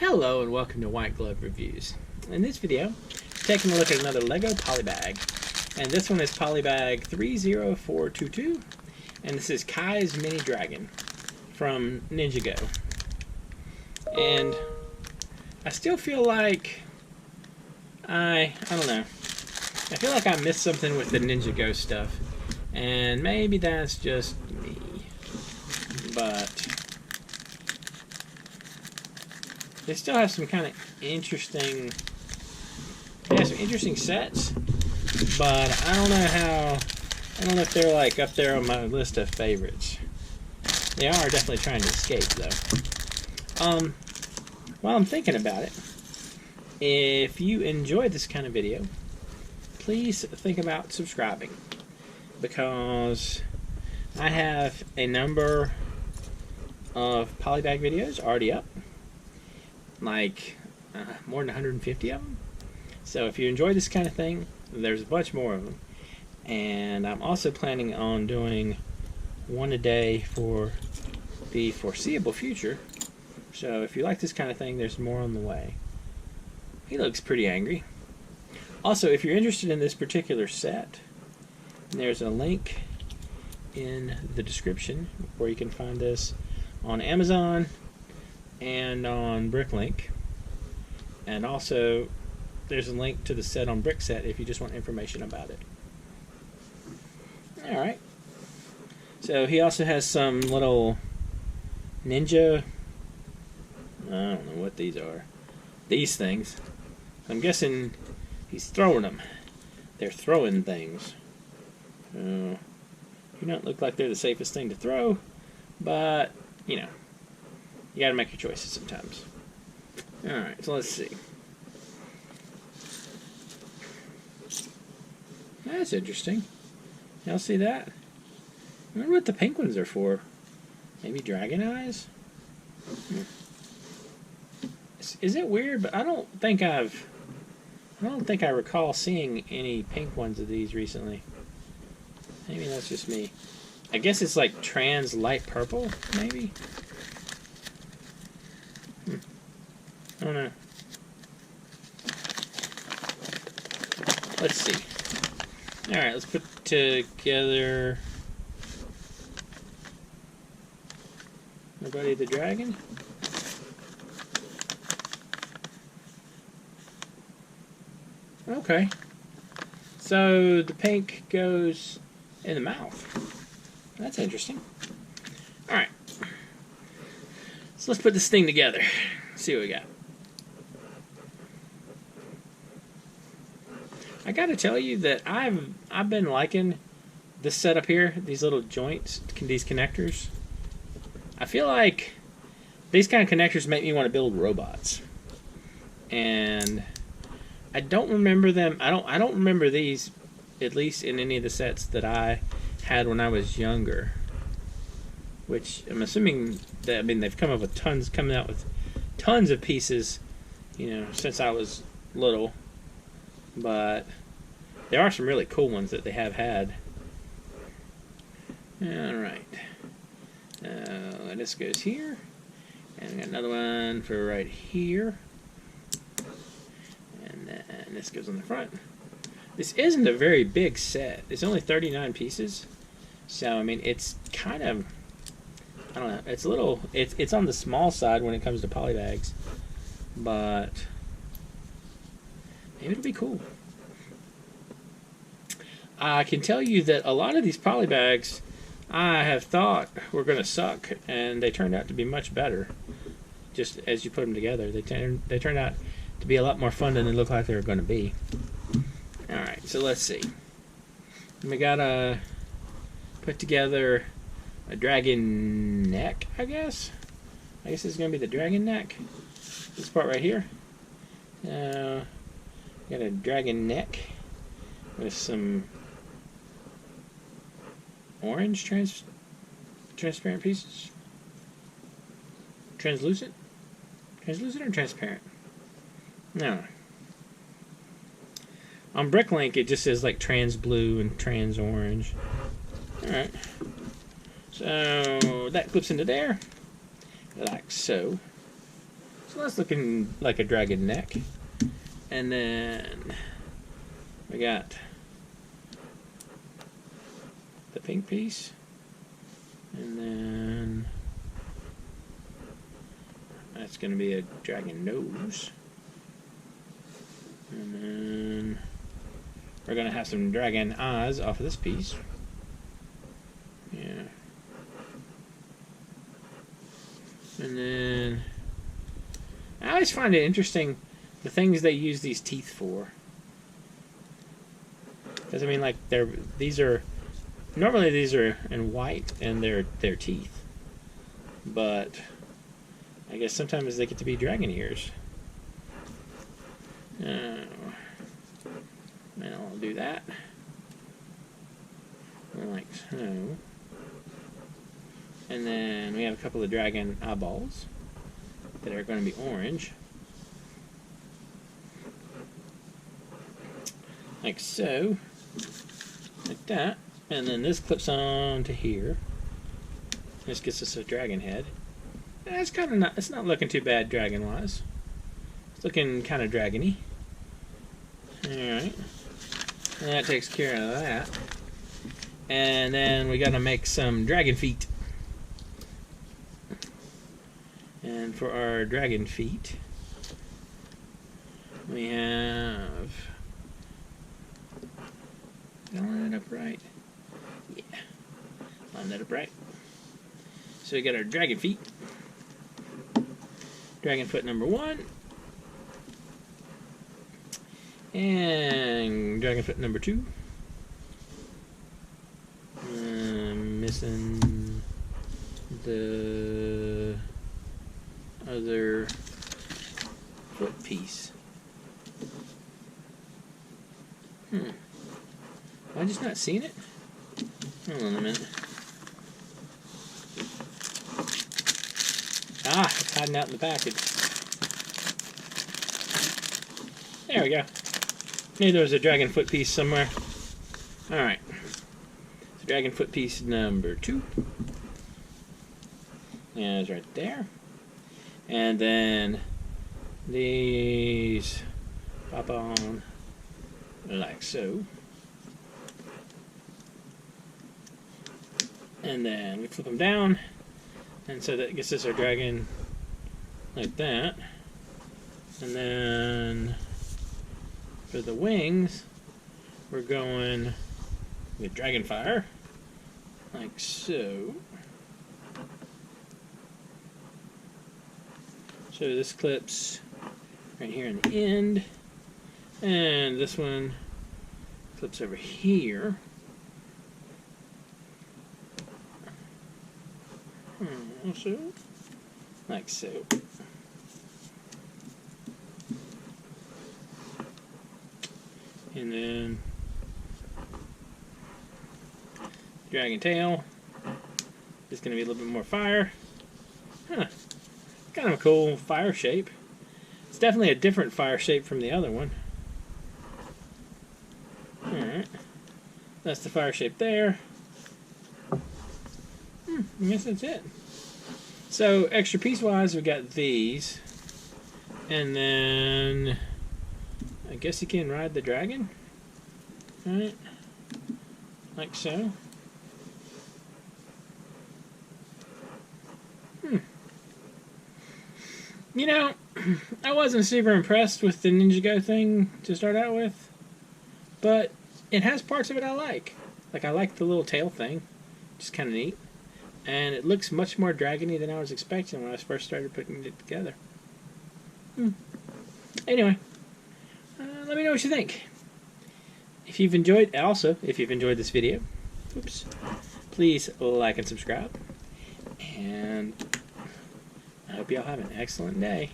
Hello and welcome to White Glove Reviews. In this video, taking a look at another LEGO Polybag. And this one is Polybag 30422. And this is Kai's Mini Dragon from Ninjago. And I still feel like I don't know. I feel like I missed something with the Ninjago stuff. And maybe that's just me. But they still have some kind of interesting, some interesting sets, but I don't know if they're like up there on my list of favorites. They are definitely trying to escape though. While I'm thinking about it, if you enjoy this kind of video, please think about subscribing, because I have a number of Polybag videos already up. Like more than 150 of them. So if you enjoy this kind of thing, there's a bunch more of them. And I'm also planning on doing one a day for the foreseeable future. So if you like this kind of thing, there's more on the way. He looks pretty angry. Also, if you're interested in this particular set, there's a link in the description where you can find this on Amazon and on Bricklink, and also there's a link to the set on Brickset if you just want information about it. Alright, so he also has some little ninja, I don't know what these are, these things. I'm guessing he's throwing them. They're throwing things. Do not look like they're the safest thing to throw, but you know, you gotta make your choices sometimes. Alright, so let's see. That's interesting. Y'all see that? I wonder what the pink ones are for. Maybe dragon eyes? Is it weird? But I don't think I recall seeing any pink ones of these recently. Maybe that's just me. I guess it's like trans light purple, maybe? I don't know. Let's see. Alright, let's put together our buddy the dragon. Okay. So the pink goes in the mouth. That's interesting. Alright. So let's put this thing together. See what we got. I gotta tell you that I've been liking this setup here, these little joints, these connectors. I feel like these kind of connectors make me want to build robots, and I don't remember them. I don't remember these, at least in any of the sets that I had when I was younger. Which I'm assuming that, I mean, they've come out with tons of pieces, you know, since I was little. But there are some really cool ones that they have had. Alright. This goes here. And we got another one for right here. And then this goes on the front. This isn't a very big set. It's only 39 pieces. So, I mean, it's kind of, I don't know, it's a little, it's on the small side when it comes to polybags. But maybe it'll be cool. I can tell you that a lot of these polybags I have thought were going to suck, and they turned out to be much better. Just as you put them together, they turned out to be a lot more fun than they looked like they were going to be. Alright, so let's see. We gotta put together a dragon neck, I guess. I guess this is going to be the dragon neck. This part right here. Got a dragon neck with some orange transparent pieces. Translucent? Translucent or transparent? No. On Bricklink it just says like trans blue and trans orange. Alright. So that clips into there like so. So that's looking like a dragon neck. And then we got the pink piece. And then that's going to be a dragon nose. And then we're going to have some dragon eyes off of this piece. Yeah. And then I always find it interesting the things they use these teeth for. Because I mean, like these are normally in white and they're teeth, but I guess sometimes they get to be dragon ears. And I'll do that like so. And then we have a couple of dragon eyeballs that are going to be orange. Like so. Like that. And then this clips on to here. This gets us a dragon head. And it's kind of not, it's not looking too bad dragon wise. It's looking kind of dragony. Alright. And that takes care of that. And then we gotta make some dragon feet. And for our dragon feet, we have. Did I line it up right? Yeah. Line that up right. So we got our dragon feet. Dragon foot number 1. And dragon foot number 2. Missing the other foot piece. Am I just not seeing it? Hold on a minute. Ah, it's hiding out in the package. There we go. Maybe there was a dragon foot piece somewhere. Alright. So dragon foot piece number 2. Yeah, it's right there. And then these pop on like so. And then we flip them down. And so that gets us our dragon like that. And then for the wings, we're going with dragon fire, like so. So this clips right here in the end, and this one clips over here. Also, like so. And then dragon tail is going to be a little bit more fire. Huh. Kind of a cool fire shape. It's definitely a different fire shape from the other one. Alright. That's the fire shape there. I guess that's it. So, extra piece-wise, we got these. And then I guess you can ride the dragon. Alright. Like so. You know, I wasn't super impressed with the Ninjago thing to start out with, but it has parts of it I like. Like, I like the little tail thing, just kind of neat, and it looks much more dragony than I was expecting when I first started putting it together. Anyway, let me know what you think. If you've enjoyed, if you've enjoyed this video, please like and subscribe, and I hope y'all have an excellent day.